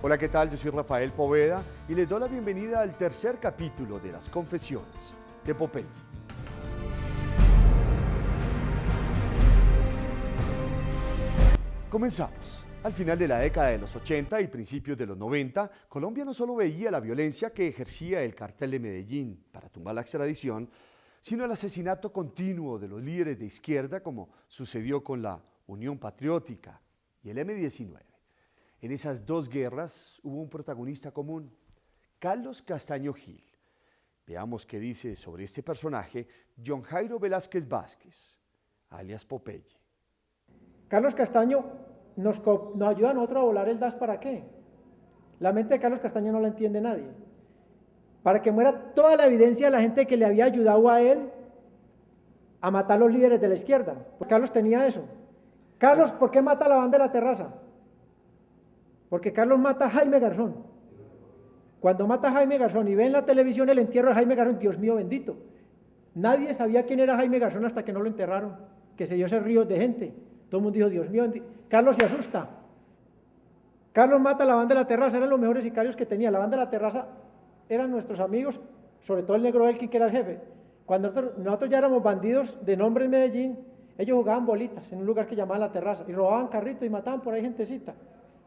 Hola, ¿qué tal? Yo soy Rafael Poveda y les doy la bienvenida al tercer capítulo de las Confesiones de Popeye. Comenzamos. Al final de la década de los 80 y principios de los 90, Colombia no solo veía la violencia que ejercía el cartel de Medellín para tumbar la extradición, sino el asesinato continuo de los líderes de izquierda, como sucedió con la Unión Patriótica y el M-19. En esas dos guerras hubo un protagonista común, Carlos Castaño Gil. Veamos qué dice sobre este personaje John Jairo Velázquez Vázquez, alias Popeye. Carlos Castaño nos ayuda a nosotros a volar el DAS. ¿Para qué? La mente de Carlos Castaño no la entiende nadie. Para que muera toda la evidencia de la gente que le había ayudado a él a matar a los líderes de la izquierda. Porque Carlos tenía eso. Carlos, ¿por qué mata a la banda de la terraza? Porque Carlos mata a Jaime Garzón. Cuando mata a Jaime Garzón y ve en la televisión el entierro de Jaime Garzón, Dios mío bendito. Nadie sabía quién era Jaime Garzón hasta que no lo enterraron, que se dio ese río de gente. Todo el mundo dijo, Dios mío bendito. Carlos se asusta. Carlos mata a la banda de la terraza, eran los mejores sicarios que tenía. La banda de la terraza eran nuestros amigos, sobre todo el negro Elkin, que era el jefe. Cuando nosotros ya éramos bandidos de nombre en Medellín, ellos jugaban bolitas en un lugar que llamaban La Terraza y robaban carritos y mataban por ahí gentecita.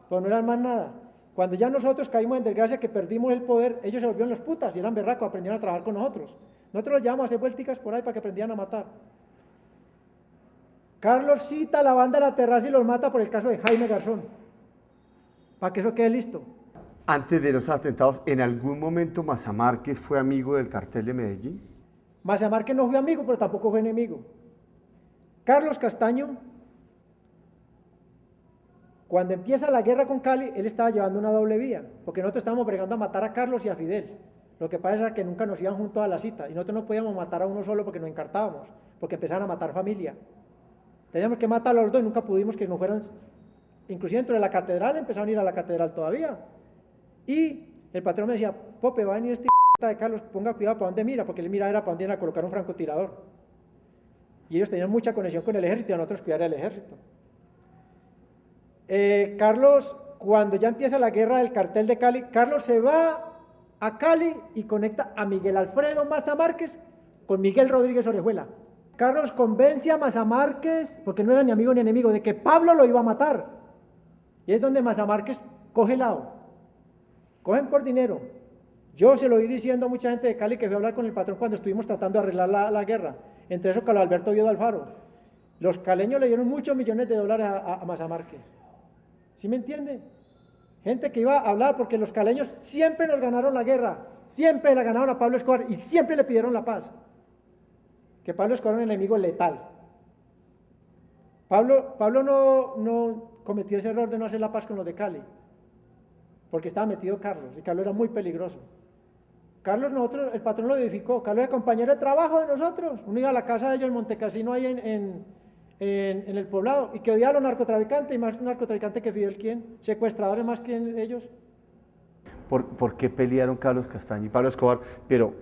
Pero no eran más nada. Cuando ya nosotros caímos en desgracia, que perdimos el poder, ellos se volvieron los putas y eran berracos, aprendieron a trabajar con nosotros. Nosotros los llevamos a hacer vuelticas por ahí para que aprendieran a matar. Carlos cita a la banda de la terraza y los mata por el caso de Jaime Garzón, para que eso quede listo. Antes de los atentados, ¿en algún momento Maza Márquez fue amigo del cartel de Medellín? Maza Márquez no fue amigo, pero tampoco fue enemigo. Carlos Castaño, cuando empieza la guerra con Cali, él estaba llevando una doble vía, porque nosotros estábamos bregando a matar a Carlos y a Fidel. Lo que pasa es que nunca nos iban juntos a la cita, y nosotros no podíamos matar a uno solo porque nos encartábamos, porque empezaban a matar familia. Teníamos que matar a los dos y nunca pudimos que nos fueran, inclusive dentro de la catedral, empezaron a ir a la catedral todavía. Y el patrón me decía, Pope, va a venir este de Carlos, ponga cuidado para dónde mira, porque él mira era para dónde iban a colocar un francotirador. Y ellos tenían mucha conexión con el ejército y a nosotros cuidar el ejército. Carlos, cuando ya empieza la guerra del cartel de Cali, Carlos se va a Cali y conecta a Miguel Alfredo Maza Márquez con Miguel Rodríguez Orejuela. Carlos convence a Maza Márquez, porque no era ni amigo ni enemigo, de que Pablo lo iba a matar. Y es donde Maza Márquez coge lado. Cogen por dinero. Yo se lo oí diciendo a mucha gente de Cali que fui a hablar con el patrón cuando estuvimos tratando de arreglar la guerra. Entre eso, Carlos Alberto Oviedo Alfaro. Los caleños le dieron muchos millones de dólares a Maza Márquez. ¿Sí me entiende? Gente que iba a hablar, porque los caleños siempre nos ganaron la guerra, siempre la ganaron a Pablo Escobar y siempre le pidieron la paz. Que Pablo Escobar era un enemigo letal. Pablo no cometió ese error de no hacer la paz con los de Cali, porque estaba metido Carlos, y Carlos era muy peligroso. Carlos, el patrón lo edificó, Carlos era compañero de trabajo de nosotros. Uno iba a la casa de ellos en Montecasino, ahí en el poblado, y que odiaba a los narcotraficantes, y más narcotraficantes que Fidel, ¿quién? Secuestradores más que ellos. ¿Por qué pelearon Carlos Castaño y Pablo Escobar? Pero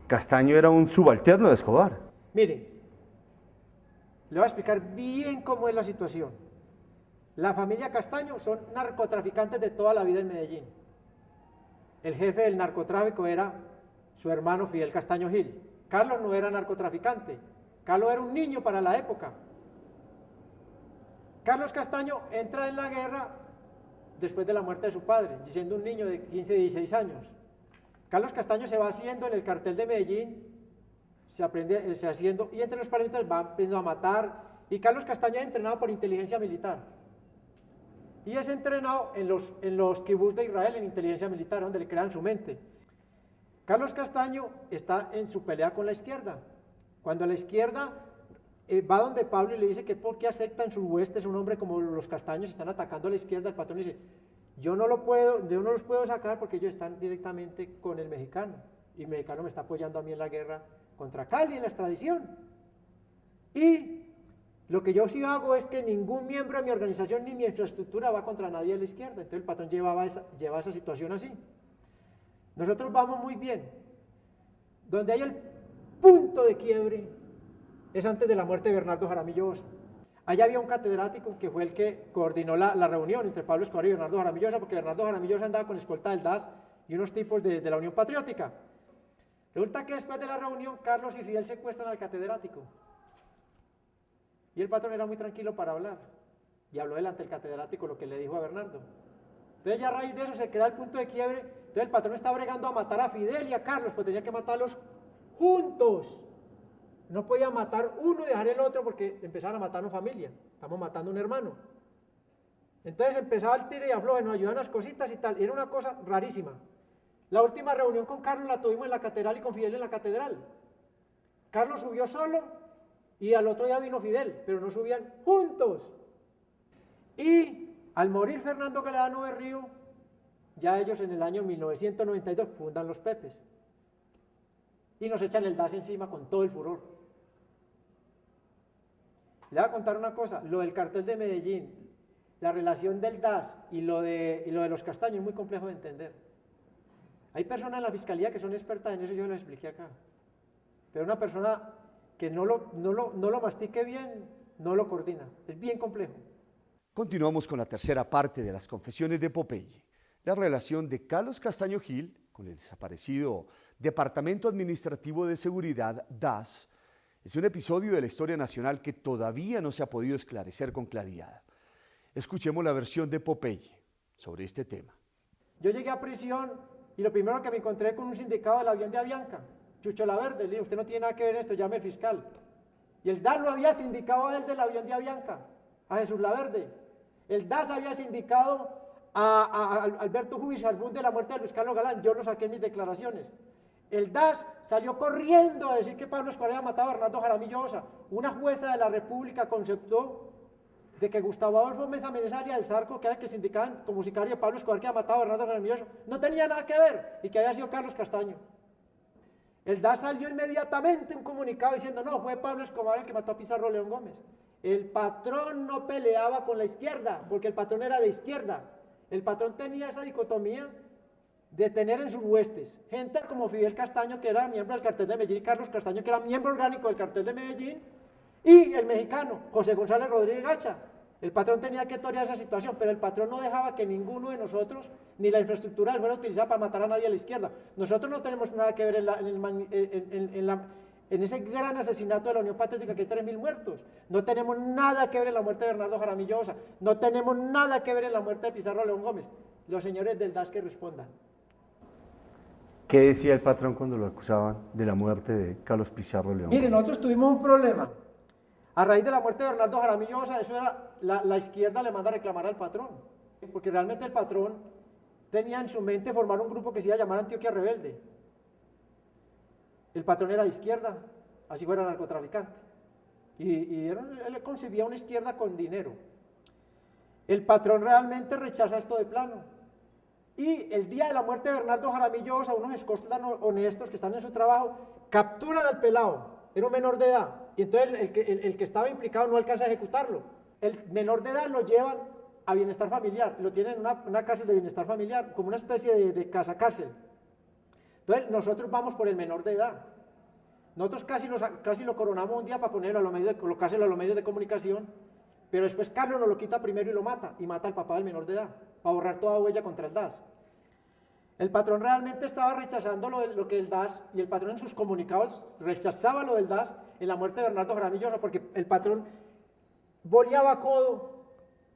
Castaño era un subalterno de Escobar. Mire, le voy a explicar bien cómo es la situación. La familia Castaño son narcotraficantes de toda la vida en Medellín. El jefe del narcotráfico era su hermano Fidel Castaño Gil. Carlos no era narcotraficante, Carlos era un niño para la época. Carlos Castaño entra en la guerra después de la muerte de su padre, siendo un niño de 15, 16 años. Carlos Castaño se va haciendo en el cartel de Medellín, se haciendo, y entre los paramilitares va aprendiendo a matar, y Carlos Castaño es entrenado por inteligencia militar. Y es entrenado en los kibbutz de Israel en inteligencia militar, donde le crean su mente. Carlos Castaño está en su pelea con la izquierda. Cuando la izquierda va donde Pablo y le dice que por qué aceptan sus huestes un hombre como los Castaños están atacando a la izquierda, el patrón dice, yo no los puedo sacar porque ellos están directamente con el mexicano, y el mexicano me está apoyando a mí en la guerra contra Cali, en la extradición. Y lo que yo sí hago es que ningún miembro de mi organización ni mi infraestructura va contra nadie de la izquierda. Entonces el patrón lleva esa situación así. Nosotros vamos muy bien. Donde hay el punto de quiebre es antes de la muerte de Bernardo Jaramillo Osa. Allá había un catedrático que fue el que coordinó la reunión entre Pablo Escobar y Bernardo Jaramillosa, porque Bernardo Jaramillosa andaba con escolta del DAS y unos tipos de la Unión Patriótica. Resulta que después de la reunión, Carlos y Fidel secuestran al catedrático. Y el patrón era muy tranquilo para hablar. Y habló delante del catedrático lo que le dijo a Bernardo. Entonces ya a raíz de eso se crea el punto de quiebre. Entonces el patrón está bregando a matar a Fidel y a Carlos, pues tenía que matarlos juntos. No podía matar uno y dejar el otro porque empezaban a matar a una familia. Estamos matando a un hermano. Entonces empezaba el tire y afloje, nos ayudaban las cositas y tal. Y era una cosa rarísima. La última reunión con Carlos la tuvimos en la catedral y con Fidel en la catedral. Carlos subió solo y al otro día vino Fidel, pero no subían juntos. Y al morir Fernando Galeano Berrío, ya ellos en el año 1992 fundan los Pepes. Y nos echan el DAS encima con todo el furor. Le voy a contar una cosa, lo del cartel de Medellín, la relación del DAS y lo de los Castaños es muy complejo de entender. Hay personas en la fiscalía que son expertas en eso, yo lo expliqué acá. Pero una persona que no lo mastique bien, no lo coordina. Es bien complejo. Continuamos con la tercera parte de las confesiones de Popeye. La relación de Carlos Castaño Gil con el desaparecido Departamento Administrativo de Seguridad, DAS, es un episodio de la historia nacional que todavía no se ha podido esclarecer con claridad. Escuchemos la versión de Popeye sobre este tema. Yo llegué a prisión y lo primero que me encontré con un sindicado del avión de Avianca, Chucho Laverde, le dije, usted no tiene nada que ver en esto, llame al fiscal. Y el DAS lo había sindicado a él del avión de Avianca, a Jesús Laverde. El DAS había sindicado a Alberto Jubizarbún de la muerte de Luis Carlos Galán, yo lo saqué en mis declaraciones. El DAS salió corriendo a decir que Pablo Escobar había matado a Bernardo Jaramillo Osa. Una jueza de la República conceptó de que Gustavo Adolfo Mesa Menezaria del Zarco, que era el que se indicaban como sicario de Pablo Escobar que había matado a Bernardo Jaramillo Osa, no tenía nada que ver y que había sido Carlos Castaño. El DAS salió inmediatamente un comunicado diciendo, no, fue Pablo Escobar el que mató a Pizarro León Gómez. El patrón no peleaba con la izquierda, porque el patrón era de izquierda. El patrón tenía esa dicotomía de tener en sus huestes gente como Fidel Castaño, que era miembro del cartel de Medellín, y Carlos Castaño, que era miembro orgánico del cartel de Medellín, y el mexicano, José González Rodríguez Gacha. El patrón tenía que torear esa situación, pero el patrón no dejaba que ninguno de nosotros, ni la infraestructura fuera utilizada para matar a nadie a la izquierda. Nosotros no tenemos nada que ver en ese gran asesinato de la Unión Patriótica, que hay 3.000 muertos. No tenemos nada que ver en la muerte de Bernardo Jaramillo Osa. No tenemos nada que ver en la muerte de Pizarro León Gómez. Los señores del DAS que respondan. ¿Qué decía el patrón cuando lo acusaban de la muerte de Carlos Pizarro León? Mire, nosotros tuvimos un problema. A raíz de la muerte de Bernardo Jaramillo Osa, eso era, la izquierda le manda a reclamar al patrón. Porque realmente el patrón tenía en su mente formar un grupo que se iba a llamar Antioquia Rebelde. El patrón era de izquierda, así fuera narcotraficante. Y él concebía una izquierda con dinero. El patrón realmente rechaza esto de plano. Y el día de la muerte de Bernardo Jaramillo Osa, unos escoltas honestos que están en su trabajo, capturan al pelado, era un menor de edad, y entonces el que estaba implicado no alcanza a ejecutarlo. El menor de edad lo llevan a bienestar familiar, lo tienen en una cárcel de bienestar familiar, como una especie de casa cárcel. Entonces nosotros vamos por el menor de edad. Nosotros casi lo coronamos un día para ponerlo colocárselo a los medios de comunicación, pero después Carlos nos lo quita primero y mata al papá del menor de edad, para borrar toda huella contra el DAS. El patrón realmente estaba rechazando lo que el DAS, y el patrón en sus comunicados rechazaba lo del DAS en la muerte de Bernardo Jaramillo Osa, porque el patrón boleaba codo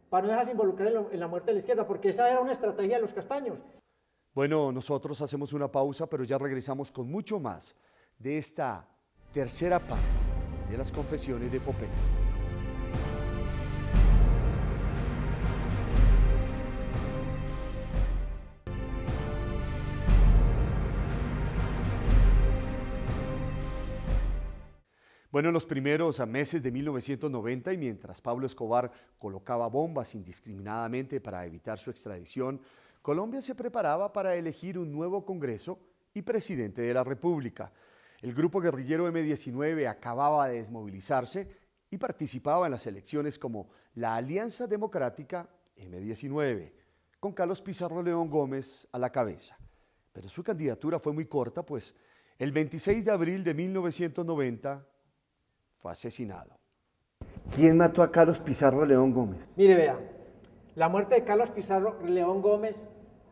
para no dejarse involucrar en la muerte de la izquierda, porque esa era una estrategia de los Castaños. Bueno, nosotros hacemos una pausa, pero ya regresamos con mucho más de esta tercera parte de las confesiones de Popeye. Bueno, en los primeros meses de 1990, y mientras Pablo Escobar colocaba bombas indiscriminadamente para evitar su extradición, Colombia se preparaba para elegir un nuevo Congreso y presidente de la República. El grupo guerrillero M-19 acababa de desmovilizarse y participaba en las elecciones como la Alianza Democrática M-19, con Carlos Pizarro León Gómez a la cabeza. Pero su candidatura fue muy corta, pues el 26 de abril de 1990 fue asesinado. ¿Quién mató a Carlos Pizarro León Gómez? Mire, vea, la muerte de Carlos Pizarro León Gómez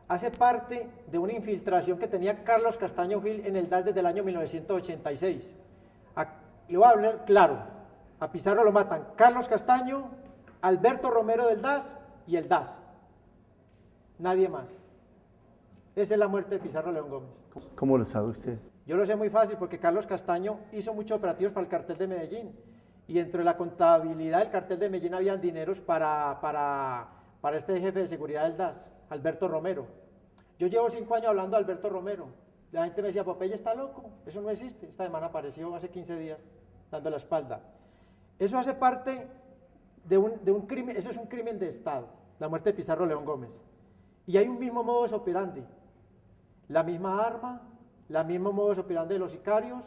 hace parte de una infiltración que tenía Carlos Castaño Gil en el DAS desde el año 1986. Le voy a hablar claro, a Pizarro lo matan Carlos Castaño, Alberto Romero del DAS y el DAS. Nadie más. Esa es la muerte de Pizarro León Gómez. ¿Cómo lo sabe usted? Yo lo sé muy fácil porque Carlos Castaño hizo muchos operativos para el cartel de Medellín y dentro de la contabilidad del cartel de Medellín habían dineros para este jefe de seguridad del DAS, Alberto Romero. Yo llevo 5 años hablando de Alberto Romero. La gente me decía, Popeye está loco, eso no existe. Esta semana apareció hace 15 días dando la espalda. Eso hace parte de un crimen, eso es un crimen de Estado, la muerte de Pizarro León Gómez. Y hay un mismo modus operandi, la misma arma, el mismo modus operandi de los sicarios,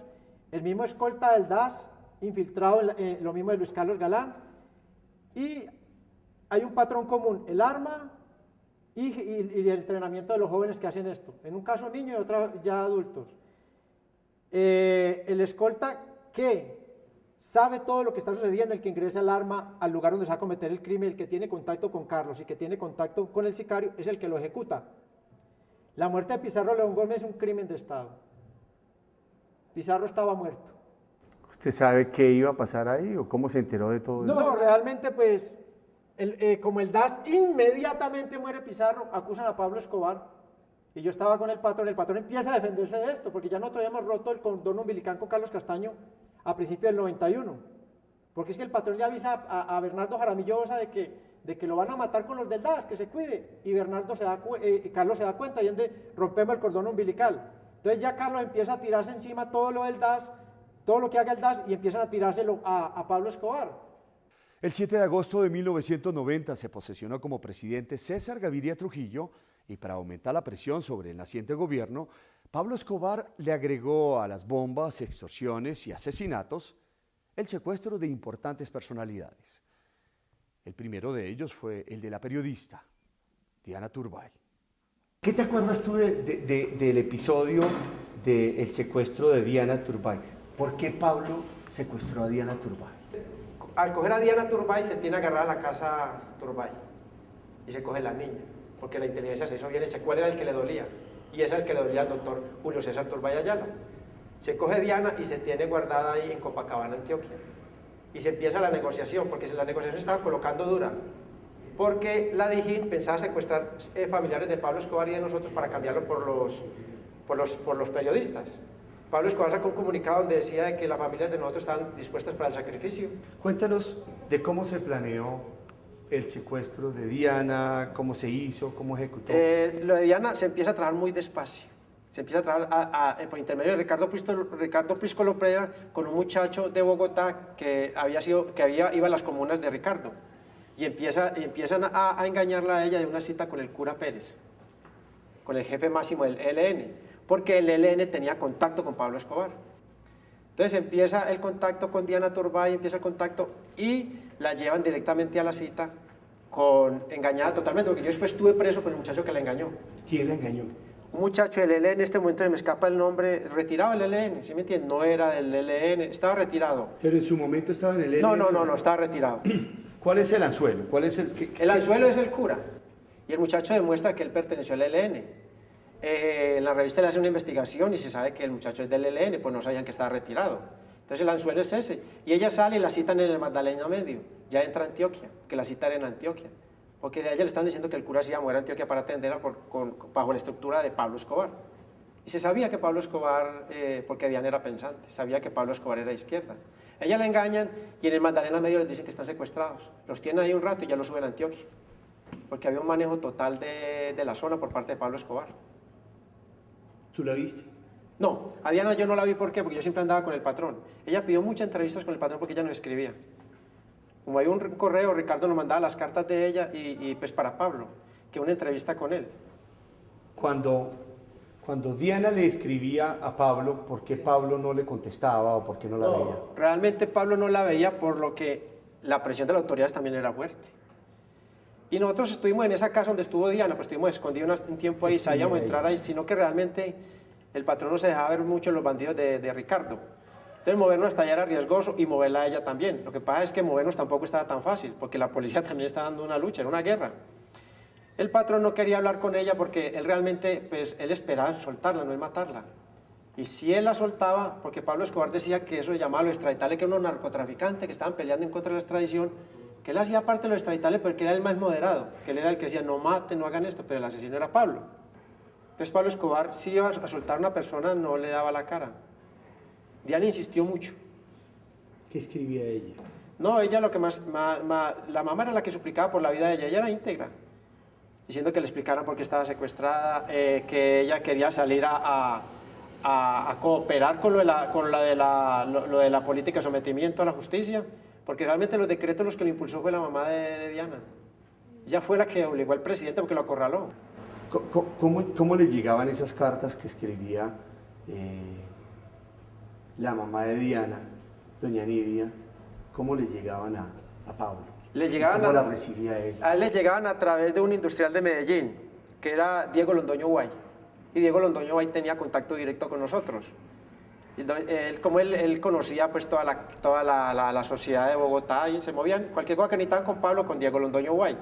el mismo escolta del DAS, infiltrado en lo mismo de Luis Carlos Galán, y hay un patrón común, el arma y el entrenamiento de los jóvenes que hacen esto, en un caso niños y otro ya adultos. El escolta que sabe todo lo que está sucediendo, el que ingresa el arma al lugar donde se va a cometer el crimen, el que tiene contacto con Carlos y que tiene contacto con el sicario, es el que lo ejecuta. La muerte de Pizarro León Gómez es un crimen de Estado. Pizarro estaba muerto. ¿Usted sabe qué iba a pasar ahí o cómo se enteró de todo eso? No, realmente pues, como el DAS inmediatamente muere Pizarro, acusan a Pablo Escobar. Y yo estaba con el patrón empieza a defenderse de esto, porque ya nosotros habíamos roto el cordón umbilical con Carlos Castaño a principios del 91. Porque es que el patrón le avisa a Bernardo Jaramillo Osa de que lo van a matar con los del DAS, que se cuide. Y Carlos se da cuenta y rompemos el cordón umbilical. Entonces ya Carlos empieza a tirarse encima todo lo del DAS, todo lo que haga el DAS, y empiezan a tirárselo a Pablo Escobar. El 7 de agosto de 1990 se posesionó como presidente César Gaviria Trujillo y para aumentar la presión sobre el naciente gobierno, Pablo Escobar le agregó a las bombas, extorsiones y asesinatos el secuestro de importantes personalidades. El primero de ellos fue el de la periodista Diana Turbay. ¿Qué te acuerdas tú del episodio del secuestro de Diana Turbay? ¿Por qué Pablo secuestró a Diana Turbay? Al coger a Diana Turbay se tiene agarrada a la casa Turbay y se coge la niña, porque la inteligencia se hizo bien hecha. ¿Cuál era el que le dolía? Y ese es el que le dolía al doctor Julio César Turbay Ayala. Se coge Diana y se tiene guardada ahí en Copacabana, Antioquia. Y se empieza la negociación, porque la negociación estaba colocando dura. Porque la DIJÍN pensaba secuestrar familiares de Pablo Escobar y de nosotros para cambiarlo por los periodistas. Pablo Escobar sacó un comunicado donde decía de que las familias de nosotros estaban dispuestas para el sacrificio. Cuéntanos de cómo se planeó el secuestro de Diana, cómo se hizo, cómo ejecutó. Lo de Diana se empieza a trabajar muy despacio. Se empieza a trabajar por intermedio de Ricardo Prisco Preda con un muchacho de Bogotá que iba a las comunas de Ricardo. Y empiezan a engañarla a ella de una cita con el cura Pérez, con el jefe máximo del ELN, porque el ELN tenía contacto con Pablo Escobar. Entonces empieza el contacto con Diana Turbay, empieza el contacto y la llevan directamente a la cita engañada totalmente, porque yo después estuve preso con el muchacho que la engañó. ¿Quién la engañó? Un muchacho del ELN, en este momento me escapa el nombre, retirado del ELN, ¿sí me entienden? No era del ELN, estaba retirado. Pero en su momento estaba en el ELN. No, estaba retirado. ¿Cuál es el anzuelo? ¿Cuál es el anzuelo es el cura, y el muchacho demuestra que él perteneció al ELN. En la revista le hace una investigación y se sabe que el muchacho es del ELN, pues no sabían que estaba retirado. Entonces el anzuelo es ese, y ella sale y la citan en el Magdalena Medio, ya entra a Antioquia, que la cita era en Antioquia, porque a ella le están diciendo que el cura se iba a mover a Antioquia para atenderla bajo la estructura de Pablo Escobar. Y se sabía que Pablo Escobar, porque Diana era pensante, sabía que Pablo Escobar era de izquierda. Ella la engañan y en el Magdalena Medio les dicen que están secuestrados. Los tienen ahí un rato y ya los suben a Antioquia, porque había un manejo total de la zona por parte de Pablo Escobar. ¿Tú la viste? No, a Diana yo no la vi, ¿por qué? Porque yo siempre andaba con el patrón. Ella pidió muchas entrevistas con el patrón porque ella nos escribía. Como hay un correo, Ricardo nos mandaba las cartas de ella y pues para Pablo, que una entrevista con él. Cuando Diana le escribía a Pablo, ¿por qué Pablo no le contestaba o por qué no la veía? Realmente Pablo no la veía por lo que la presión de las autoridades también era fuerte. Y nosotros estuvimos en esa casa donde estuvo Diana, pues estuvimos escondidos un tiempo ahí, sabíamos entrar ahí, sino que realmente el patrón no se dejaba ver mucho en los bandidos de Ricardo. Entonces movernos hasta allá era riesgoso y moverla a ella también. Lo que pasa es que movernos tampoco estaba tan fácil, porque la policía también estaba dando una lucha, era una guerra. El patrón no quería hablar con ella porque él realmente, pues él esperaba soltarla, no es matarla. Y si él la soltaba, porque Pablo Escobar decía que eso se llamaba los extraditales, que eran unos narcotraficantes que estaban peleando en contra de la extradición, que él hacía parte de los extraditales porque era el más moderado, que él era el que decía no maten, no hagan esto, pero el asesino era Pablo. Entonces Pablo Escobar, si iba a soltar a una persona, no le daba la cara. Diana insistió mucho. ¿Qué escribía ella? No, ella lo que la mamá era la que suplicaba por la vida de ella era íntegra, diciendo que le explicaran por qué estaba secuestrada, que ella quería salir a cooperar con lo de la política de sometimiento a la justicia, porque realmente los decretos los que lo impulsó fue la mamá de Diana. Ella fue la que obligó al presidente porque lo acorraló. ¿Cómo le llegaban esas cartas que escribía la mamá de Diana, doña Nidia? ¿Cómo le llegaban a Pablo? ¿Cómo las recibía él? A él le llegaban a través de un industrial de Medellín, que era Diego Londoño Guay. Y Diego Londoño Guay tenía contacto directo con nosotros. Como él conocía pues toda la sociedad de Bogotá y se movían, cualquier cosa que necesitaban con Pablo, con Diego Londoño Guay.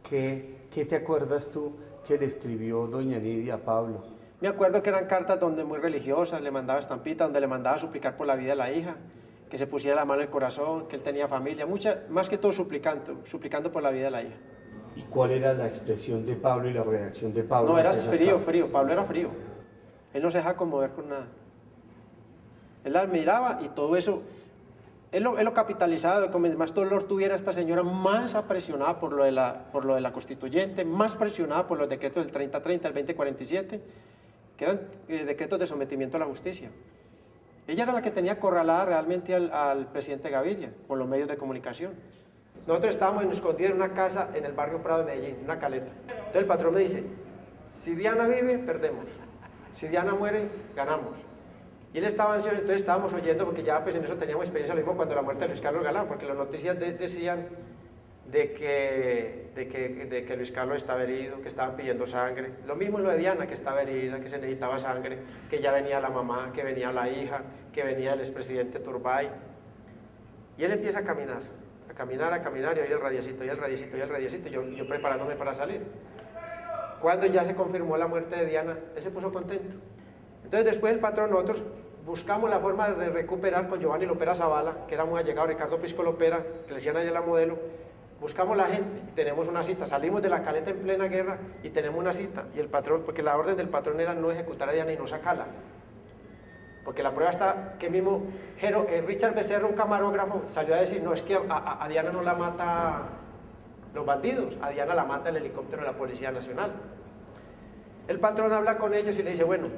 ¿Qué te acuerdas tú que le escribió doña Nidia a Pablo? Me acuerdo que eran cartas donde muy religiosas, le mandaba estampitas, donde le mandaba suplicar por la vida de la hija, que se pusiera la mano en el corazón, que él tenía familia, más que todo suplicando por la vida de la hija. ¿Y cuál era la expresión de Pablo y la reacción de Pablo? No, era frío, Pablo era frío. Él no se dejaba conmover con nada. Él la admiraba y todo eso, él lo capitalizaba, de que más dolor tuviera esta señora, más apresionada por lo de la constituyente, más presionada por los decretos del 3030, el 2047, que eran decretos de sometimiento a la justicia. Ella era la que tenía acorralada realmente al presidente Gaviria, por los medios de comunicación. Nosotros estábamos escondidos en una casa en el barrio Prado de Medellín, una caleta. Entonces el patrón me dice, si Diana vive, perdemos. Si Diana muere, ganamos. Y él estaba ansioso, entonces estábamos oyendo, porque ya pues en eso teníamos experiencia, lo mismo cuando la muerte de Luis Carlos Galán, porque las noticias decían de que Luis Carlos estaba herido, que estaban pidiendo sangre. Lo mismo lo de Diana, que estaba herida, que se necesitaba sangre, que ya venía la mamá, que venía la hija, que venía el expresidente Turbay. Y él empieza a caminar, y oye el radiecito, yo preparándome para salir. Cuando ya se confirmó la muerte de Diana, él se puso contento. Entonces después el patrón, nosotros buscamos la forma de recuperar con Giovanni Lopera Zavala, que era muy allegado, Ricardo Pisco Lopera, que le decían a ella la modelo, buscamos la gente y tenemos una cita, salimos de la caleta en plena guerra y tenemos una cita, y el patrón, porque la orden del patrón era no ejecutar a Diana y no sacarla, porque la prueba está que mismo Richard Becerra, un camarógrafo, salió a decir, no, es que a Diana no la mata los bandidos, a Diana la mata el helicóptero de la Policía Nacional. El patrón habla con ellos y le dice, bueno,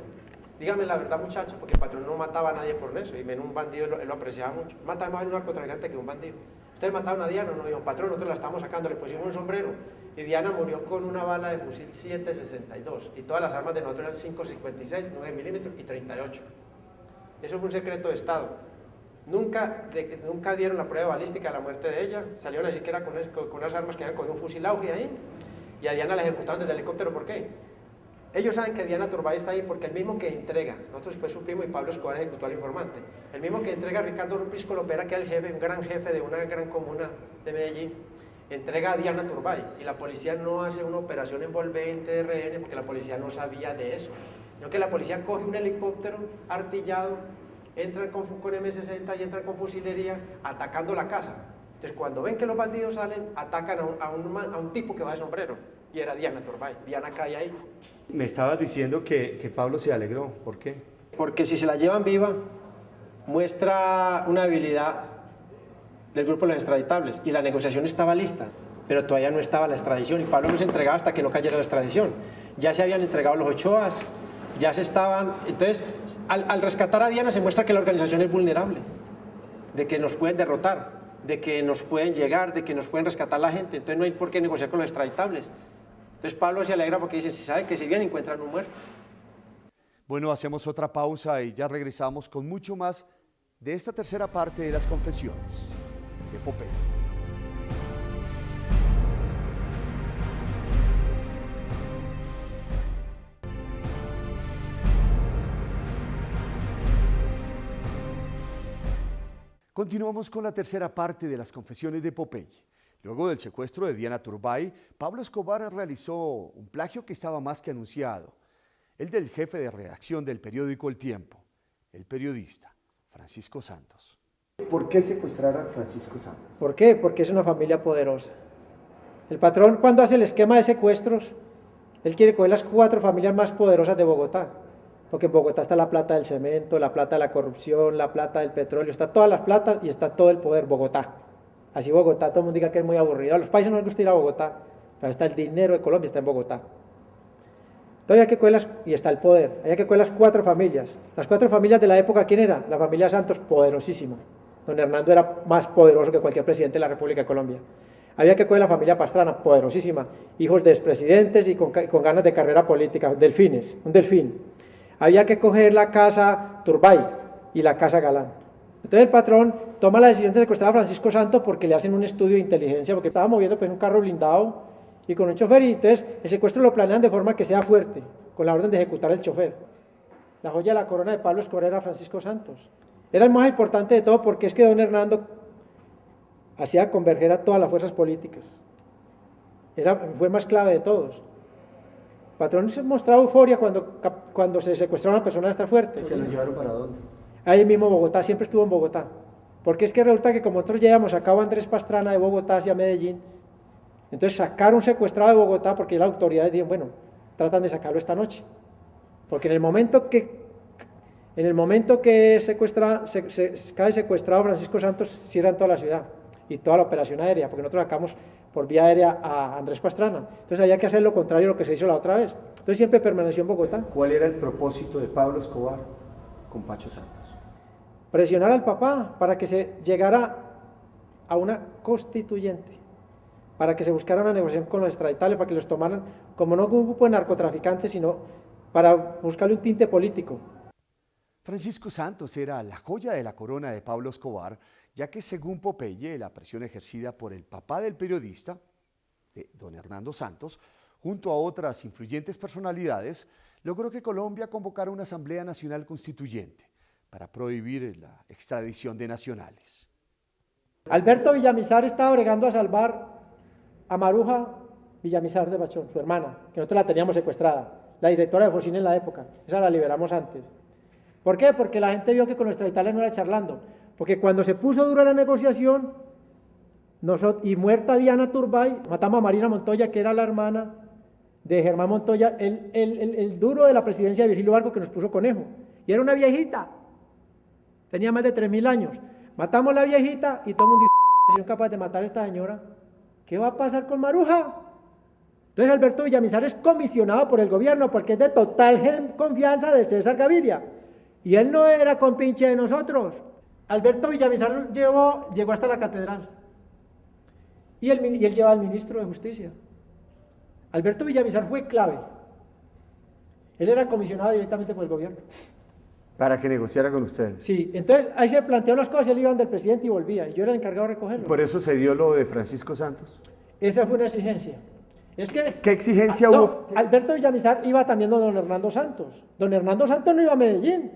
dígame la verdad, muchachos, porque el patrón no mataba a nadie por eso, y menos un bandido, él lo apreciaba mucho. Mata más un narcotraficante que un bandido. ¿Ustedes mataron a Diana? No, dijo, patrón, nosotros la estamos sacando, le pusimos un sombrero. Y Diana murió con una bala de fusil 7.62, y todas las armas de nosotros eran 5.56, 9 milímetros y 38. Eso fue un secreto de Estado. Nunca dieron la prueba balística de la muerte de ella, salieron a decir que era con unas armas que habían cogido un fusil auge ahí, y a Diana la ejecutaron desde el helicóptero. ¿Por qué? Ellos saben que Diana Turbay está ahí porque el mismo que entrega, nosotros después supimos y Pablo Escobar ejecutó al informante, el mismo que entrega a Ricardo Pisco Lopera, que es el jefe, un gran jefe de una gran comuna de Medellín, entrega a Diana Turbay, y la policía no hace una operación envolvente de rehenes porque la policía no sabía de eso, sino que la policía coge un helicóptero artillado, entran con M60 y entran con fusilería atacando la casa. Entonces cuando ven que los bandidos salen, atacan a un tipo que va de sombrero, y era Diana Turbay. Diana cae ahí. Me estabas diciendo que Pablo se alegró, ¿por qué? Porque si se la llevan viva, muestra una debilidad del grupo de los extraditables, y la negociación estaba lista, pero todavía no estaba la extradición, y Pablo no se entregaba hasta que no cayera la extradición. Ya se habían entregado los Ochoas, ya se estaban... Entonces, al rescatar a Diana se muestra que la organización es vulnerable, de que nos pueden derrotar, de que nos pueden llegar, de que nos pueden rescatar la gente, entonces no hay por qué negociar con los extraditables. Entonces Pablo se alegra porque dice, si saben que si bien encuentran un muerto. Bueno, hacemos otra pausa y ya regresamos con mucho más de esta tercera parte de las confesiones de Popeye. Continuamos con la tercera parte de las confesiones de Popeye. Luego del secuestro de Diana Turbay, Pablo Escobar realizó un plagio que estaba más que anunciado, el del jefe de redacción del periódico El Tiempo, el periodista Francisco Santos. ¿Por qué secuestrar a Francisco Santos? ¿Por qué? Porque es una familia poderosa. El patrón, cuando hace el esquema de secuestros, él quiere coger las 4 familias más poderosas de Bogotá, porque en Bogotá está la plata del cemento, la plata de la corrupción, la plata del petróleo, está todas las platas y está todo el poder, Bogotá. Así Bogotá, todo el mundo diga que es muy aburrido, a los países no les gusta ir a Bogotá, pero está el dinero de Colombia, está en Bogotá. Entonces hay que coger y está el poder, hay que coger las 4 familias. Las 4 familias de la época, ¿quién era? La familia Santos, poderosísima. Don Hernando era más poderoso que cualquier presidente de la República de Colombia. Había que coger la familia Pastrana, poderosísima, hijos de expresidentes y con ganas de carrera política, delfines, un delfín. Había que coger la casa Turbay y la casa Galán. Entonces el patrón toma la decisión de secuestrar a Francisco Santos porque le hacen un estudio de inteligencia, porque estaba moviendo pues, un carro blindado y con un chofer, y entonces el secuestro lo planean de forma que sea fuerte, con la orden de ejecutar el chofer. La joya de la corona de Pablo Escobar era Francisco Santos. Era el más importante de todo porque es que don Hernando hacía converger a todas las fuerzas políticas. Fue más clave de todos. El patrón se mostraba euforia cuando se secuestraba a una persona esta fuerte. ¿Se lo llevaron para dónde? Ahí mismo Bogotá, siempre estuvo en Bogotá. Porque es que resulta que como nosotros llevamos a cabo Andrés Pastrana de Bogotá hacia Medellín, entonces sacaron un secuestrado de Bogotá porque las autoridades dijeron, bueno, tratan de sacarlo esta noche. Porque en el momento que cae secuestrado Francisco Santos, cierran toda la ciudad y toda la operación aérea, porque nosotros sacamos por vía aérea a Andrés Pastrana. Entonces había que hacer lo contrario a lo que se hizo la otra vez. Entonces siempre permaneció en Bogotá. ¿Cuál era el propósito de Pablo Escobar con Pacho Santos? Presionar al papá para que se llegara a una constituyente, para que se buscara una negociación con los extraditables, para que los tomaran como no como un grupo de narcotraficantes, sino para buscarle un tinte político. Francisco Santos era la joya de la corona de Pablo Escobar, ya que según Popeye, la presión ejercida por el papá del periodista, de don Hernando Santos, junto a otras influyentes personalidades, logró que Colombia convocara una Asamblea Nacional Constituyente para prohibir la extradición de nacionales. Alberto Villamizar estaba bregando a salvar a Maruja Villamizar de Bachón, su hermana, que nosotros la teníamos secuestrada, la directora de Focine en la época, esa la liberamos antes. ¿Por qué? Porque la gente vio que con los extraditables no era charlando, porque cuando se puso dura la negociación, y muerta Diana Turbay, matamos a Marina Montoya, que era la hermana de Germán Montoya, el duro de la presidencia de Virgilio Barco, que nos puso conejo, y era una viejita, tenía más de 3.000 años. Matamos a la viejita y todo el mundo dijo, si son capaces de matar a esta señora, ¿qué va a pasar con Maruja? Entonces Alberto Villamizar es comisionado por el gobierno porque es de total confianza de César Gaviria. Y él no era compinche de nosotros. Alberto Villamizar llegó hasta la catedral. Y él lleva al ministro de Justicia. Alberto Villamizar fue clave. Él era comisionado directamente por el gobierno. Para que negociara con ustedes. Sí, entonces ahí se plantearon las cosas, él iba donde el presidente y volvía, y yo era el encargado de recogerlo. ¿Por eso se dio lo de Francisco Santos? Esa fue una exigencia. Es que, ¿Qué exigencia hubo? Alberto Villamizar iba también don Hernando Santos. Don Hernando Santos no iba a Medellín.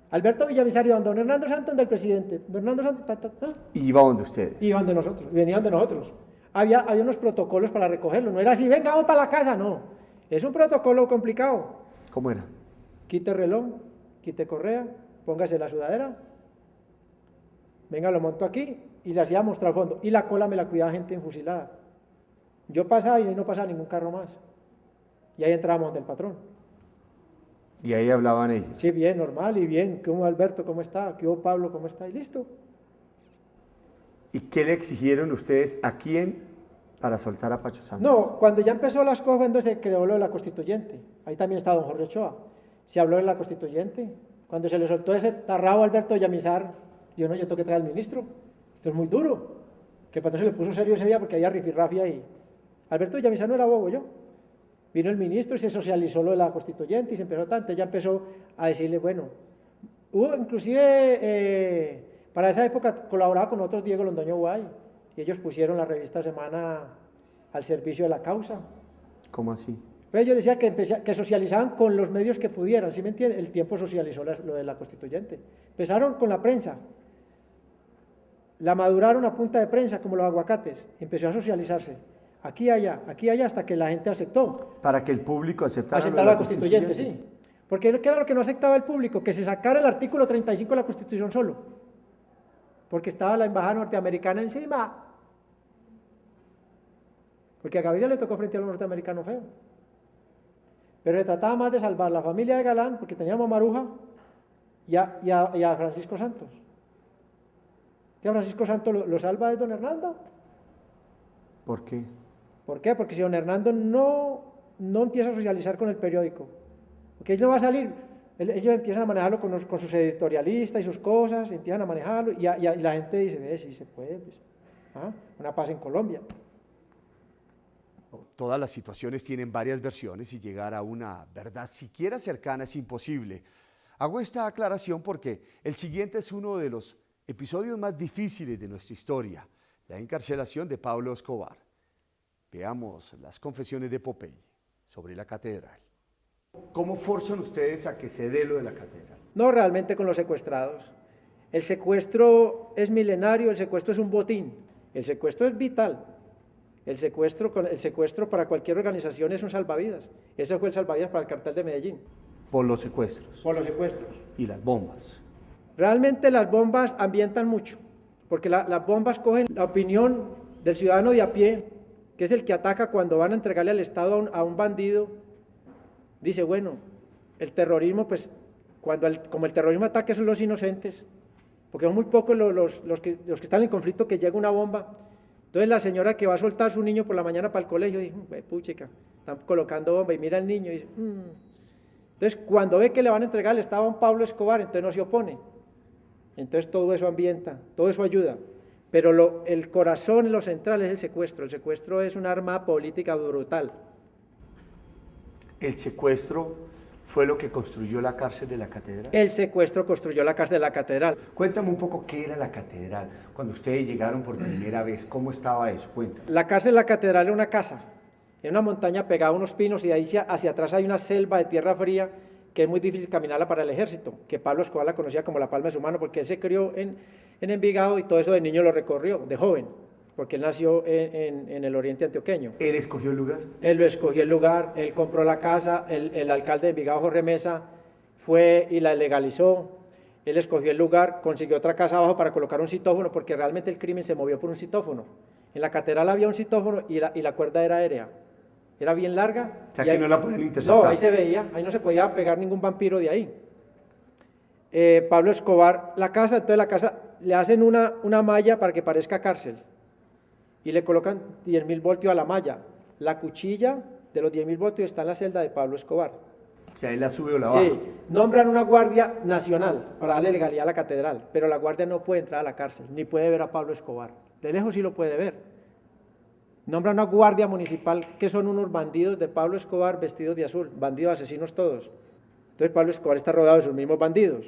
Alberto Villamizar iba don Hernando Santos del presidente. Don Hernando Santos, Iba donde ustedes. iban de nosotros, venían de nosotros. Había unos protocolos para recogerlo, no era así, venga, vamos para la casa, no. Es un protocolo complicado. ¿Cómo era? Quite reloj, quite correa, póngase la sudadera, venga, lo monto aquí y le hacía mostrar al fondo. Y la cola me la cuidaba gente enfusilada. Yo pasaba y ahí no pasaba ningún carro más. Y ahí entrábamos del patrón. Y ahí hablaban ellos. Sí, bien, normal y bien. ¿Qué hubo Alberto? ¿Cómo está? ¿Qué hubo Pablo? ¿Cómo está? Y listo. ¿Y qué le exigieron ustedes a quién para soltar a Pacho Santos? No, cuando ya empezó las cosas, entonces se creó lo de la constituyente. Ahí también estaba don Jorge Ochoa. Se habló de la constituyente. Cuando se le soltó ese tarrado a Alberto Villamizar, yo tengo que traer al ministro. Esto es muy duro. Que el patrón se le puso serio ese día porque había rifirrafi ahí. Alberto Villamizar no era bobo, yo. Vino el ministro y se socializó lo de la constituyente y se empezó tanto. Ya empezó a decirle, bueno, hubo inclusive, para esa época colaboraba con otros Diego Londoño Guay y ellos pusieron la revista Semana al servicio de la causa. ¿Cómo así? Pues yo decía que socializaban con los medios que pudieran, ¿sí me entiende? El Tiempo socializó lo de la constituyente. Empezaron con la prensa. la maduraron a punta de prensa, como los aguacates, empezó a socializarse, aquí, allá, hasta que la gente aceptó. Para que el público aceptara Aceptar la constituyente, sí. Porque ¿qué era lo que no aceptaba el público? Que se sacara el artículo 35 de la Constitución solo, porque estaba la embajada norteamericana encima. Porque a Gaviria le tocó frente a los norteamericanos feo. Pero se trataba más de salvar la familia de Galán, porque teníamos a Maruja y a Francisco Santos. ¿Que a Francisco Santos lo salva es don Hernando? ¿Por qué? ¿Por qué? Porque si don Hernando no empieza a socializar con el periódico, porque él no va a salir, ellos empiezan a manejarlo con sus editorialistas y sus cosas, empiezan a manejarlo y la gente dice, sí se puede, pues, una paz en Colombia. Todas las situaciones tienen varias versiones y llegar a una verdad siquiera cercana es imposible. Hago esta aclaración porque el siguiente es uno de los episodios más difíciles de nuestra historia, la encarcelación de Pablo Escobar. Veamos las confesiones de Popeye sobre la catedral. ¿Cómo forzan ustedes a que se dé lo de la catedral? No realmente con los secuestrados. El secuestro es milenario, el secuestro es un botín, el secuestro es vital. El secuestro para cualquier organización es un salvavidas. Ese fue el salvavidas para el cartel de Medellín. Por los secuestros. Por los secuestros. Y las bombas. Realmente las bombas ambientan mucho, porque las bombas cogen la opinión del ciudadano de a pie, que es el que ataca cuando van a entregarle al Estado a un bandido. Dice, bueno, el terrorismo, pues, como el terrorismo ataca son los inocentes, porque son muy pocos los que están en conflicto que llega una bomba. Entonces la señora que va a soltar a su niño por la mañana para el colegio dice, puchica, están colocando bomba y mira al niño y dice, Entonces cuando ve que le van a entregar al Estado a un Pablo Escobar, entonces no se opone. Entonces todo eso ambienta, todo eso ayuda. Pero el corazón, lo central es el secuestro. El secuestro es un arma política brutal. ¿El secuestro fue lo que construyó la cárcel de la catedral? El secuestro construyó la cárcel de la catedral. Cuéntame un poco qué era la catedral. Cuando ustedes llegaron por primera vez, ¿cómo estaba eso? Cuéntame. La cárcel de la catedral era una casa, en una montaña pegada a unos pinos y ahí hacia atrás hay una selva de tierra fría que es muy difícil caminarla para el ejército, que Pablo Escobar la conocía como la palma de su mano porque él se crió en Envigado y todo eso de niño lo recorrió, de joven, porque él nació en el oriente antioqueño. ¿Él escogió el lugar? Él lo escogió el lugar, él compró la casa, el alcalde de Envigado, Jorge Mesa, fue y la legalizó, él escogió el lugar, consiguió otra casa abajo para colocar un citófono, porque realmente el crimen se movió por un citófono. En la catedral había un citófono y la cuerda era aérea, era bien larga. O sea, que no la podían interceptar. No, ahí se veía, ahí no se podía pegar ningún vampiro de ahí. Pablo Escobar, entonces la casa le hacen una malla para que parezca cárcel y le colocan 10.000 voltios a la malla. La cuchilla de los 10.000 voltios está en la celda de Pablo Escobar. O sea, él la sube o la baja. Sí, nombran una guardia nacional para darle legalidad a la catedral, pero la guardia no puede entrar a la cárcel, ni puede ver a Pablo Escobar. De lejos sí lo puede ver. Nombran una guardia municipal que son unos bandidos de Pablo Escobar vestidos de azul, bandidos asesinos todos. Entonces Pablo Escobar está rodeado de sus mismos bandidos.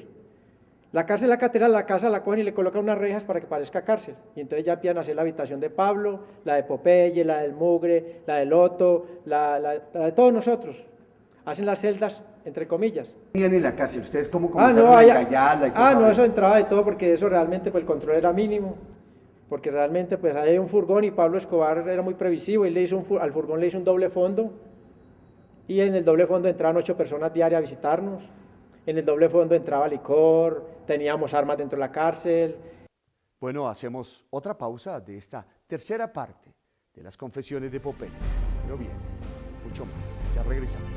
La cárcel, la catedral, la casa la cogen y le colocan unas rejas para que parezca cárcel. Y entonces ya empiezan a hacer la habitación de Pablo, la de Popeye, la del Mugre, la del Loto, la de todos nosotros. Hacen las celdas, entre comillas. ¿Tenían en la cárcel? ¿Ustedes cómo No, comenzaron a engallarla y cosas no, así? eso entraba de todo porque eso realmente pues el control era mínimo. Porque realmente pues hay un furgón y Pablo Escobar era muy previsivo y al furgón le hizo un doble fondo. Y en el doble fondo entraban 8 personas diarias a visitarnos. En el doble fondo entraba licor, teníamos armas dentro de la cárcel. Bueno, hacemos otra pausa de esta tercera parte de las confesiones de Popeye. Pero bien, mucho más. Ya regresamos.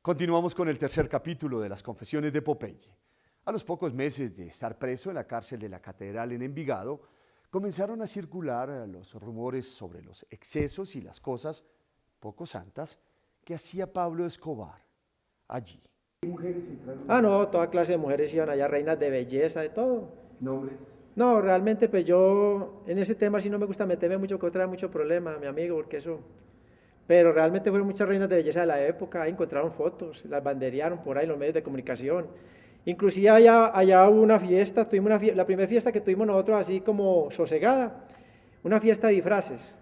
Continuamos con el tercer capítulo de las confesiones de Popeye. A los pocos meses de estar preso en la cárcel de la Catedral en Envigado, comenzaron a circular los rumores sobre los excesos y las cosas poco santas que hacía Pablo Escobar allí. ¿Mujeres entraron? No, toda clase de mujeres iban allá, reinas de belleza, de todo. ¿Nombres? No, realmente pues yo en ese tema sí no me gusta meterme mucho, que trae mucho problema, mi amigo, porque eso... Pero realmente fueron muchas reinas de belleza de la época, ahí encontraron fotos, las banderearon por ahí en los medios de comunicación. Inclusive allá hubo una fiesta, la primera fiesta que tuvimos nosotros así como sosegada, una fiesta de disfraces.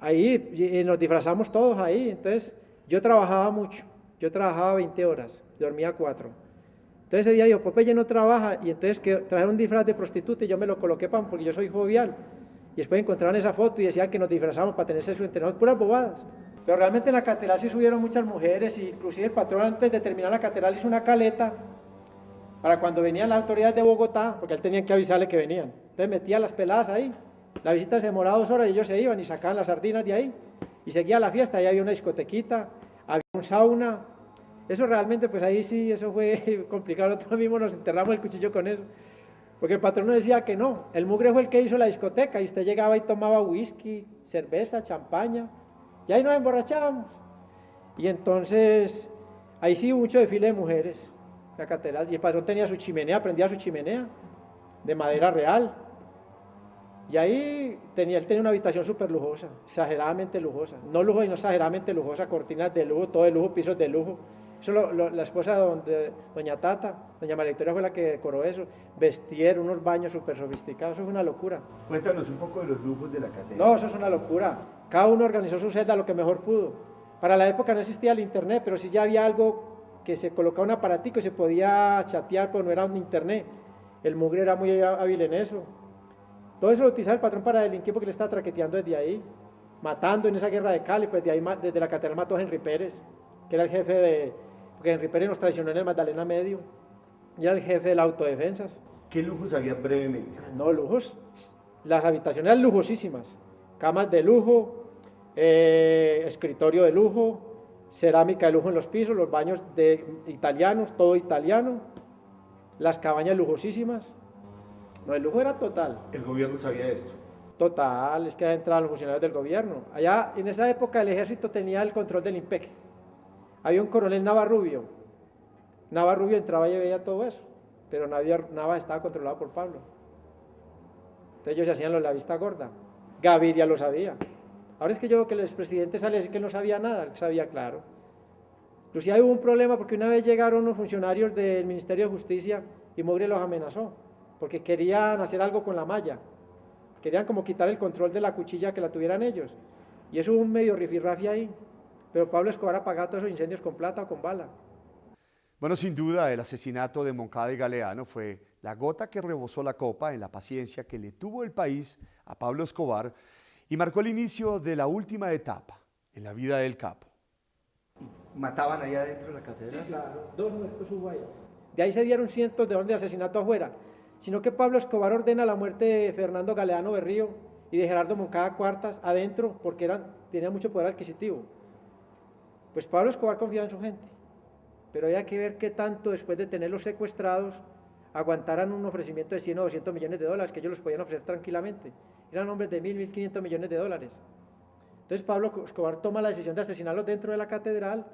Ahí nos disfrazamos todos ahí, entonces yo trabajaba mucho, yo trabajaba 20 horas, dormía 4. Entonces ese día digo, Popeye no trabaja, y entonces que trajeron un disfraz de prostituta y yo me lo coloqué porque yo soy jovial. Y después encontraron esa foto y decían que nos disfrazamos para tener sexo entre nosotros, puras bobadas. Pero realmente en la catedral sí subieron muchas mujeres, y inclusive el patrón antes de terminar la catedral hizo una caleta para cuando venían las autoridades de Bogotá, porque él tenía que avisarle que venían. Entonces metía las peladas ahí, la visita se demoraba 2 horas y ellos se iban y sacaban las sardinas de ahí, y seguía la fiesta, ahí había una discotequita, había un sauna. Eso realmente, pues ahí sí, eso fue complicado, nosotros mismos nos enterramos el cuchillo con eso, porque el patrón nos decía que no, el mugre fue el que hizo la discoteca, y usted llegaba y tomaba whisky, cerveza, champaña, y ahí nos emborrachábamos. Y entonces, ahí sí hubo mucho desfile de mujeres, la catedral, y el patrón tenía su chimenea, prendía su chimenea, de madera real, y ahí él tenía una habitación súper lujosa, exageradamente lujosa, no lujo y no exageradamente lujosa, cortinas de lujo, todo de lujo, pisos de lujo. Eso la esposa de doña Tata, doña María Victoria fue la que decoró eso, vestir, unos baños súper sofisticados, eso es una locura. Cuéntanos un poco de los lujos de la catedral. No, eso es una locura, cada uno organizó su celda lo que mejor pudo. Para la época no existía el internet, pero sí ya había algo que se colocaba un aparatico y se podía chatear, pero no era un internet. El mugre era muy hábil en eso. Todo eso lo utilizaba el patrón para delinquir porque le estaba traqueteando desde ahí, matando en esa guerra de Cali, pues de ahí, desde la catedral mató a Henry Pérez, que era el jefe de, porque Henry Pérez nos traicionó en el Magdalena Medio, y era el jefe de las autodefensas. ¿Qué lujos había brevemente? No, lujos, las habitaciones eran lujosísimas, camas de lujo, escritorio de lujo, cerámica de lujo en los pisos, los baños de italianos, todo italiano, las cabañas lujosísimas. No, el lujo era total. ¿El gobierno sabía esto? Total, es que entraban los funcionarios del gobierno. Allá, en esa época, el ejército tenía el control del IMPEC. Había un coronel Navarrubio. Navarrubio entraba y veía todo eso, pero Nava estaba controlado por Pablo. Entonces ellos se hacían la vista gorda. Gaviria lo sabía. Ahora es que yo veo que el expresidente sale a decir que no sabía nada, él sabía claro. Inclusive hubo un problema porque una vez llegaron unos funcionarios del Ministerio de Justicia y Mogre los amenazó, porque querían hacer algo con la malla, querían como quitar el control de la cuchilla que la tuvieran ellos, y eso hubo un medio rifirrafi ahí, pero Pablo Escobar apagó todos esos incendios con plata o con bala. Bueno, sin duda, el asesinato de Moncada y Galeano fue la gota que rebosó la copa en la paciencia que le tuvo el país a Pablo Escobar y marcó el inicio de la última etapa en la vida del capo. ¿Mataban allá adentro de la catedral? Sí, claro, 2 muertos hubo ahí. De ahí se dieron cientos de órdenes de asesinato afuera, sino que Pablo Escobar ordena la muerte de Fernando Galeano Berrío y de Gerardo Moncada Cuartas adentro porque tenían mucho poder adquisitivo. Pues Pablo Escobar confiaba en su gente, pero había que ver qué tanto después de tenerlos secuestrados aguantaran un ofrecimiento de 100 o 200 millones de dólares que ellos los podían ofrecer tranquilamente. Eran hombres de 1.500 millones de dólares. Entonces Pablo Escobar toma la decisión de asesinarlos dentro de la catedral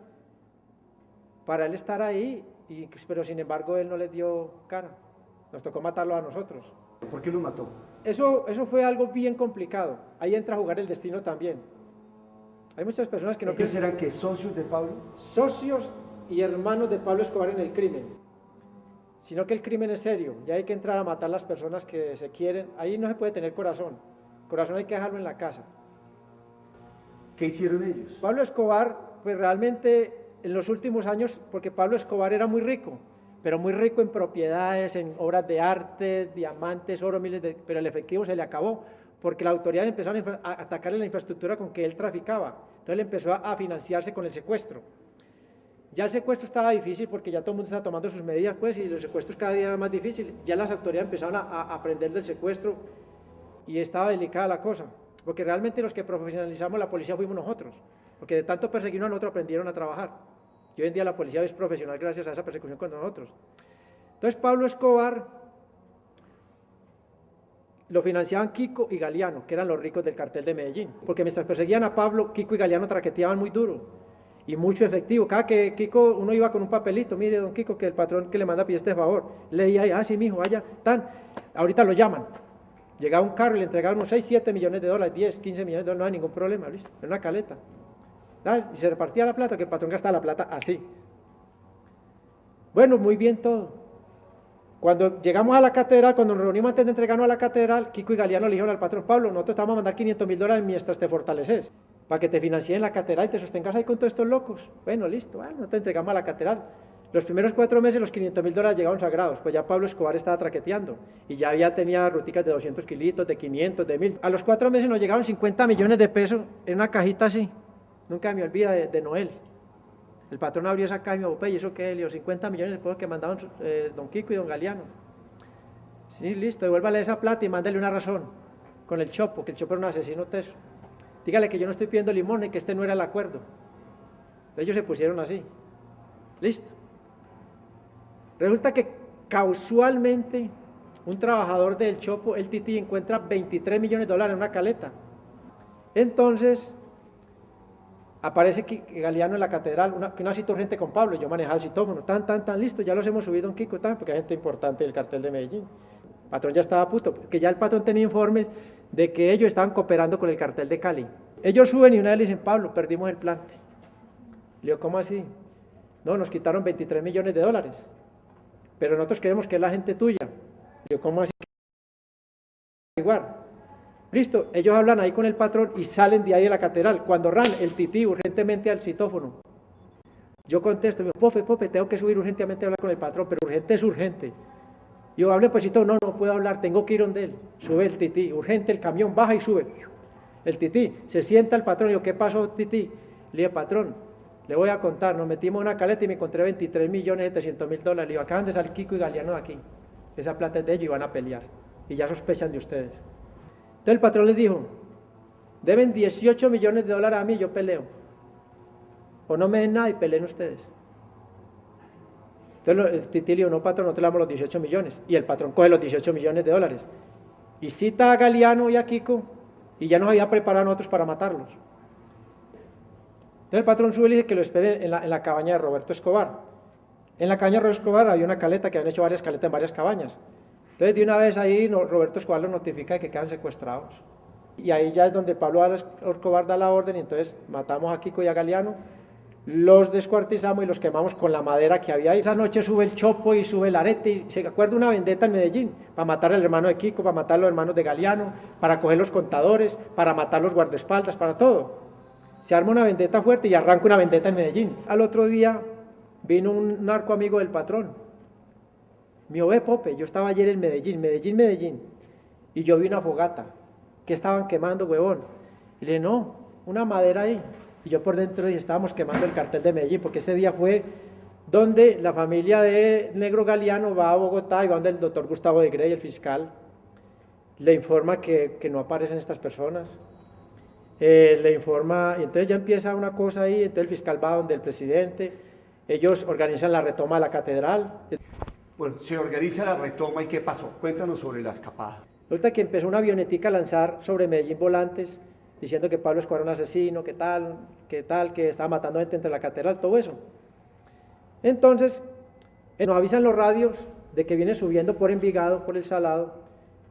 para él estar ahí, pero sin embargo él no les dio cara. Nos tocó matarlo a nosotros. ¿Por qué lo mató? Eso fue algo bien complicado. Ahí entra a jugar el destino también. Hay muchas personas que no ¿Ellos eran que socios de Pablo? Socios y hermanos de Pablo Escobar en el crimen. Sino que el crimen es serio. Ya hay que entrar a matar a las personas que se quieren. Ahí no se puede tener corazón. Corazón hay que dejarlo en la casa. ¿Qué hicieron ellos? Pablo Escobar, pues realmente en los últimos años, porque Pablo Escobar era muy rico, pero muy rico en propiedades, en obras de arte, diamantes, oro, pero el efectivo se le acabó, porque la autoridad empezó a atacarle la infraestructura con que él traficaba. Entonces él empezó a financiarse con el secuestro. Ya el secuestro estaba difícil porque ya todo el mundo estaba tomando sus medidas, pues, y los secuestros cada día eran más difíciles. Ya las autoridades empezaron a aprender del secuestro y estaba delicada la cosa, porque realmente los que profesionalizamos la policía fuimos nosotros, porque de tanto perseguirnos nosotros aprendieron a trabajar. Y hoy en día la policía es profesional gracias a esa persecución con nosotros. Entonces Pablo Escobar lo financiaban Kiko y Galeano, que eran los ricos del cartel de Medellín, porque mientras perseguían a Pablo, Kiko y Galeano traqueteaban muy duro y mucho efectivo. Cada que Kiko, uno iba con un papelito, mire don Kiko, que el patrón que le manda pide este favor, leía ahí, sí mijo, vaya, ahorita lo llaman. Llegaba un carro y le entregaban unos 6, 7 millones de dólares, 10, 15 millones de dólares, no hay ningún problema, ¿listo? Era una caleta. Y se repartía la plata, que el patrón gastaba la plata así. Bueno, muy bien todo. Cuando llegamos a la catedral, cuando nos reunimos antes de entregarnos a la catedral, Kiko y Galeano le dijeron al patrón: Pablo, nosotros te vamos a mandar $500.000 mientras te fortaleces, para que te financien la catedral y te sostengas ahí con todos estos locos. Bueno, listo, nosotros te entregamos a la catedral. Los primeros 4 meses los $500.000 llegaron sagrados, pues ya Pablo Escobar estaba traqueteando y ya tenía ruticas de 200 kilitos, de 500, de 1000. A los 4 meses nos llegaron 50 millones de pesos en una cajita así, nunca me olvida, de Noel. El patrón abrió esa caja y me dijo: ¿y eso qué? Le digo: 50 millones de pesos que mandaban don Kiko y don Galeano. Sí, listo, devuélvale esa plata y mándale una razón con el Chopo, que el Chopo era un asesino teso. Dígale que yo no estoy pidiendo limón y que este no era el acuerdo. Ellos se pusieron así. Listo. Resulta que casualmente un trabajador del Chopo, el Tití, encuentra $23 millones en una caleta. Entonces aparece Galeano en la catedral, una cita urgente con Pablo. Yo manejaba el citófono, tan, listo, ya los hemos subido, don Kiko, porque hay gente importante del cartel de Medellín. El patrón ya estaba puto, porque ya el patrón tenía informes de que ellos estaban cooperando con el cartel de Cali. Ellos suben y una vez le dicen: Pablo, perdimos el plante. Le digo: ¿cómo así? No, nos quitaron $23 millones, pero nosotros creemos que es la gente tuya. Le digo: ¿cómo así? Igual. Listo, ellos hablan ahí con el patrón y salen de ahí de la catedral. Cuando ran el Tití urgentemente al citófono, yo contesto: Pope, tengo que subir urgentemente a hablar con el patrón, pero urgente es urgente. Yo hable pues, no puedo hablar, tengo que ir donde él. Sube el Tití, urgente, el camión baja y sube. El Tití, se sienta el patrón. Yo: ¿qué pasó, Tití? Le digo: patrón, le voy a contar, nos metimos en una caleta y me encontré $23.700.000. Le digo: acaban de salir Kiko y Galeano de aquí, esa plata es de ellos y van a pelear, y ya sospechan de ustedes. Entonces el patrón les dijo: deben $18 millones a mí, yo peleo, o no me den nada y peleen ustedes. Entonces el Tití le dijo: no, patrón, no te damos los 18 millones, y el patrón coge los $18 millones, y cita a Galeano y a Kiko, y ya nos había preparado nosotros para matarlos. Entonces el patrón sube y le dice que lo espere en la cabaña de Roberto Escobar. En la cabaña de Roberto Escobar había una caleta, que habían hecho varias caletas en varias cabañas. Entonces de una vez ahí Roberto Escobar los notifica de que quedan secuestrados. Y ahí ya es donde Pablo Escobar da la orden, y entonces matamos a Kiko y a Galeano, los descuartizamos y los quemamos con la madera que había ahí. Esa noche sube el Chopo y sube el Arete, y se acuerda una vendetta en Medellín, para matar al hermano de Kiko, para matar a los hermanos de Galeano, para coger los contadores, para matar los guardaespaldas, para todo. Se arma una vendetta fuerte y arranca una vendetta en Medellín. Al otro día vino un narco amigo del patrón. Me dijo: Pope, yo estaba ayer en Medellín, y yo vi una fogata, que estaban quemando, huevón. Y le dije: no, una madera ahí. Y yo por dentro dije: estábamos quemando el cartel de Medellín, porque ese día fue donde la familia de Negro Galeano va a Bogotá y va donde el doctor Gustavo de Grey, el fiscal, le informa que no aparecen estas personas. Le informa, y entonces ya empieza una cosa ahí. Entonces el fiscal va donde el presidente, ellos organizan la retoma de la catedral. Bueno, se organiza la retoma, ¿y qué pasó? Cuéntanos sobre la escapada. Resulta que empezó una avionetica a lanzar sobre Medellín volantes, diciendo que Pablo Escobar era un asesino, que estaba matando gente entre la catedral, todo eso. Entonces nos avisan los radios de que viene subiendo por Envigado, por el Salado,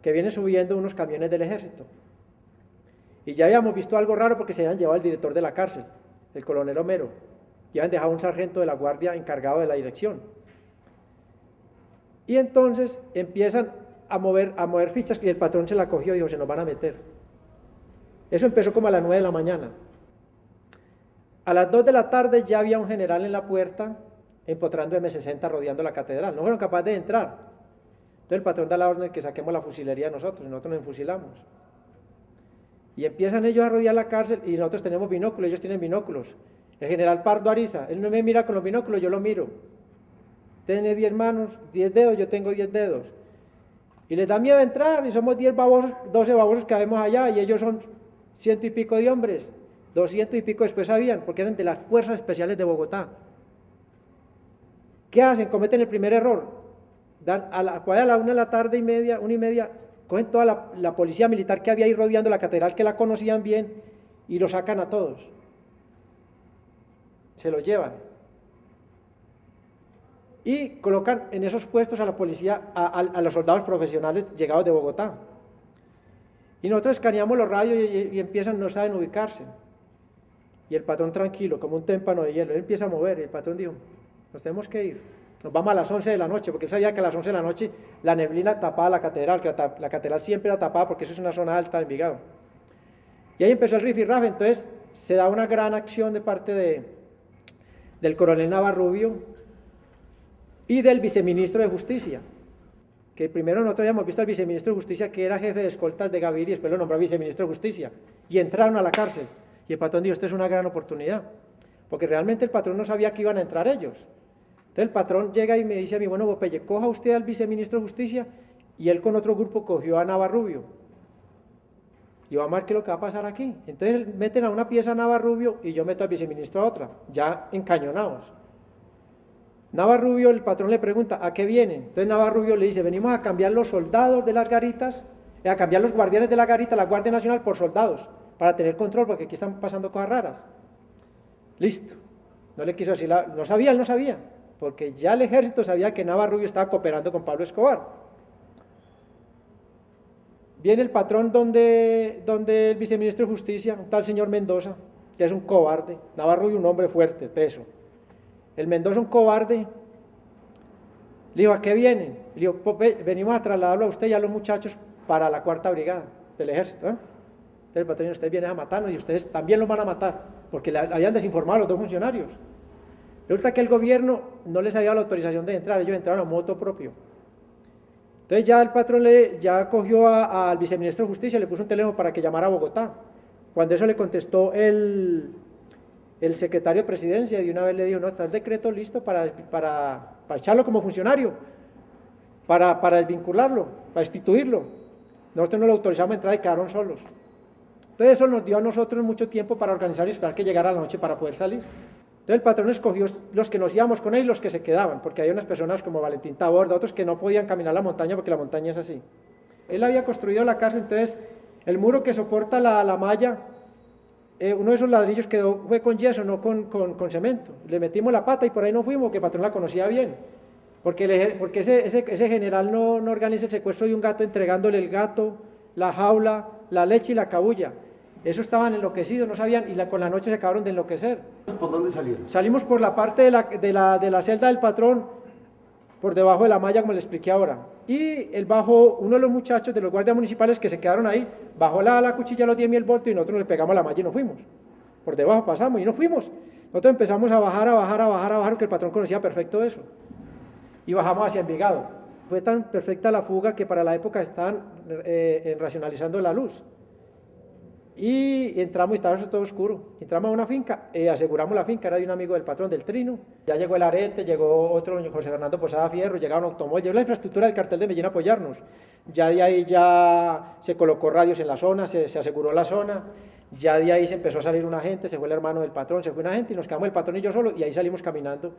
que viene subiendo unos camiones del ejército. Y ya habíamos visto algo raro, porque se habían llevado al director de la cárcel, el coronel Homero, y habían dejado un sargento de la guardia encargado de la dirección. Y entonces empiezan a mover fichas, y el patrón se la cogió y dijo: se nos van a meter. Eso empezó como a las 9 de la mañana. A las 2 de la tarde ya había un general en la puerta empotrando M60 rodeando la catedral. No fueron capaces de entrar. Entonces el patrón da la orden de que saquemos la fusilería nosotros, y nosotros nos enfusilamos. Y empiezan ellos a rodear la cárcel, y nosotros tenemos binóculos, ellos tienen binóculos. El general Pardo Ariza, él no me mira con los binóculos, yo lo miro. Tiene 10 manos, 10 dedos, yo tengo 10 dedos. Y les da miedo entrar, y somos 10 babosos, 12 babosos que vemos allá, y ellos son 100 y pico de hombres, 200 y pico después sabían, porque eran de las fuerzas especiales de Bogotá. ¿Qué hacen? Cometen el primer error. Dan a la 1 de la tarde, 1:30, cogen toda la policía militar que había ahí rodeando la catedral, que la conocían bien, y lo sacan a todos. Se los llevan. Y colocan en esos puestos a la policía, a los soldados profesionales llegados de Bogotá. Y nosotros escaneamos los radios y empiezan, no saben ubicarse. Y el patrón tranquilo, como un témpano de hielo, él empieza a mover, y el patrón dijo: nos tenemos que ir. nos vamos a las 11 de la noche, porque él sabía que a las 11 de la noche la neblina tapaba la catedral, que la catedral siempre era tapada porque eso es una zona alta de Envigado. Y ahí empezó el rifirrafe, entonces se da una gran acción de parte del coronel Navarrubio y del viceministro de Justicia, que primero nosotros habíamos visto al viceministro de Justicia que era jefe de escoltas de Gaviria y después lo nombró viceministro de Justicia, y entraron a la cárcel, y el patrón dijo, esta es una gran oportunidad, porque realmente el patrón no sabía que iban a entrar ellos. Entonces el patrón llega y me dice a mí, bueno, Popeye, coja usted al viceministro de Justicia, y él con otro grupo cogió a Navarrubio, y vamos a ver qué es lo que va a pasar aquí. Entonces meten a una pieza a Navarrubio y yo meto al viceministro a otra, ya encañonados. Navarrubio, el patrón le pregunta, ¿a qué vienen? Entonces Navarrubio le dice, venimos a cambiar los soldados de las garitas, a cambiar los guardianes de la garita, la Guardia Nacional, por soldados, para tener control, porque aquí están pasando cosas raras. Listo. No le quiso decir, no sabía, él no sabía, porque ya el ejército sabía que Navarrubio estaba cooperando con Pablo Escobar. Viene el patrón donde el viceministro de Justicia, un tal señor Mendoza, que es un cobarde, Navarrubio un hombre fuerte, peso. El Mendoza un cobarde, le dijo, ¿a qué vienen? Le dijo, venimos a trasladarlo a usted y a los muchachos para la 4ª brigada del ejército. Entonces el patrón dijo, ustedes vienen a matarnos y ustedes también los van a matar, porque le habían desinformado a los 2 funcionarios. Resulta que el gobierno no les había dado la autorización de entrar, ellos entraron a moto propio. Entonces ya el patrón ya cogió al viceministro de Justicia, le puso un teléfono para que llamara a Bogotá. Cuando eso le contestó el secretario de Presidencia, y de una vez le dijo, no, está el decreto listo para echarlo como funcionario, para desvincularlo, para destituirlo. Nosotros no lo autorizamos a entrar y quedaron solos. Entonces eso nos dio a nosotros mucho tiempo para organizar y esperar que llegara la noche para poder salir. Entonces el patrón escogió los que nos íbamos con él y los que se quedaban, porque hay unas personas como Valentín Taborda, otros que no podían caminar la montaña porque la montaña es así. Él había construido la cárcel, entonces el muro que soporta la malla, uno de esos ladrillos fue con yeso, no con cemento. Le metimos la pata y por ahí no fuimos, que el patrón la conocía bien, porque ese general no organiza el secuestro de un gato entregándole el gato, la jaula, la leche y la cabulla. Eso estaban enloquecidos, no sabían, y con la noche se acabaron de enloquecer. ¿Por dónde salieron? Salimos por la parte de la celda del patrón, por debajo de la malla, como le expliqué ahora. Y uno de los muchachos de los guardias municipales que se quedaron ahí, bajó la cuchilla a los 10.000 voltios y nosotros le pegamos la malla y nos fuimos. Por debajo pasamos y nos fuimos. Nosotros empezamos a bajar, porque el patrón conocía perfecto eso. Y bajamos hacia Envigado. Fue tan perfecta la fuga que para la época estaban racionalizando la luz. Y entramos y estaba todo oscuro. Entramos a una finca, aseguramos la finca, era de un amigo del patrón, del Trino. Ya llegó el Arete, llegó otro, José Fernando Posada Fierro, llegaron automóviles, llegó la infraestructura del cartel de Medellín a apoyarnos. Ya de ahí ya se colocó radios en la zona, se aseguró la zona. Ya de ahí se empezó a salir una gente, se fue el hermano del patrón, se fue una gente y nos quedamos el patrón y yo solo, y ahí salimos caminando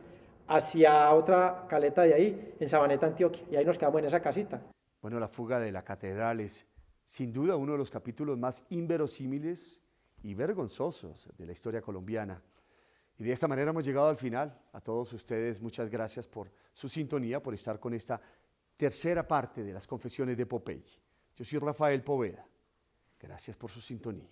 hacia otra caleta de ahí, en Sabaneta, Antioquia, y ahí nos quedamos en esa casita. Bueno, la fuga de la catedral es sin duda uno de los capítulos más inverosímiles y vergonzosos de la historia colombiana. Y de esta manera hemos llegado al final. A todos ustedes, muchas gracias por su sintonía, por estar con esta tercera parte de las Confesiones de Popeye. Yo soy Rafael Poveda. Gracias por su sintonía.